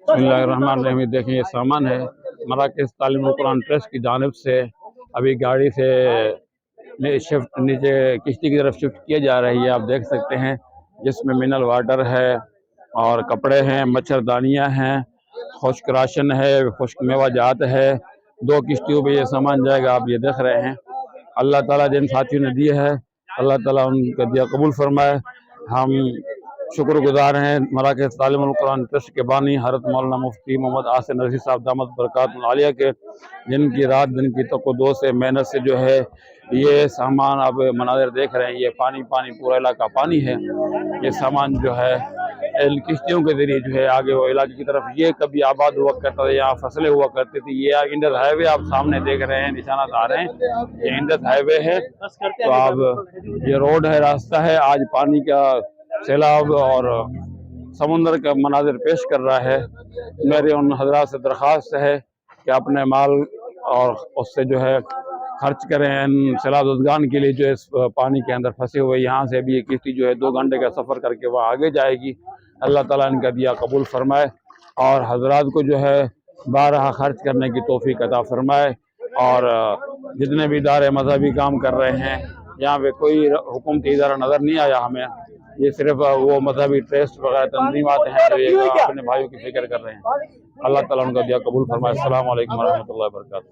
बिस्मिल्लाहिर्रहमानिर्रहीम। देखिए ये सामान है मराकज़ तालीमुल कुरान ट्रस्ट की जानिब से अभी गाड़ी से शिफ्ट नीचे किश्ती की तरफ शिफ्ट किया जा रही है। आप देख सकते हैं जिसमें मिनरल वाटर है और कपड़े हैं, मच्छरदानियाँ हैं, खुश्क राशन है, खुश्क मेवा जात है। 2 किश्तियों पे ये सामान जाएगा। आप ये देख रहे हैं। अल्लाह ताला जिन साथियों ने दिए है, अल्लाह ताला उनका दिया कबूल फरमाए। हम शुक्रगुजार हैं मराकज़ तालीमुल कुरान ट्रस्ट के बानी हज़रत मौलाना मुफ्ती मोहम्मद आसिफ नज़वी साहब दामद बरकातुहु आलिया के, जिनकी रात दिन की तक़द्दुस से मेहनत से जो है ये सामान आप मनाज़िर देख रहे हैं। ये पानी पानी पूरा इलाका पानी है। ये सामान जो है इन किश्तियों के जरिए जो है आगे वो इलाके की तरफ, ये कभी आबाद हुआ करता था, यहाँ फसलें हुआ करती थी। ये इंडस हाईवे आप सामने देख रहे हैं, निशानात आ रहे हैं, ये इंडस हाईवे है। तो अब ये रोड है, रास्ता है। आज पानी का सैलाब और समुंदर का मनाजिर पेश कर रहा है। मेरे उन हजरात से दरख्वास्त है कि अपने माल और उससे जो है खर्च करें इन सैलाब ज़दगान के लिए जो इस पानी के अंदर फंसे हुए। यहाँ से भी ये किश्ती जो है 2 घंटे का सफ़र करके वहाँ आगे जाएगी। अल्लाह ताला इनका दिया कबूल फरमाए और हजरात को जो है बारहा खर्च करने की तौफीक अता फरमाए। और जितने भी इदारे मजहबी काम कर रहे हैं, यहाँ पे कोई हुकूमती इदारा नज़र नहीं आया हमें। ये सिर्फ वो मजहबी ट्रस्ट वगैरह तंजीमात हैं जो ये अपने भाइयों की फिक्र कर रहे हैं। अल्लाह ताला उनका दिया कबूल फरमाए। अस्सलाम वालेकुम वरहमतुल्लाहि वबरकातुहू।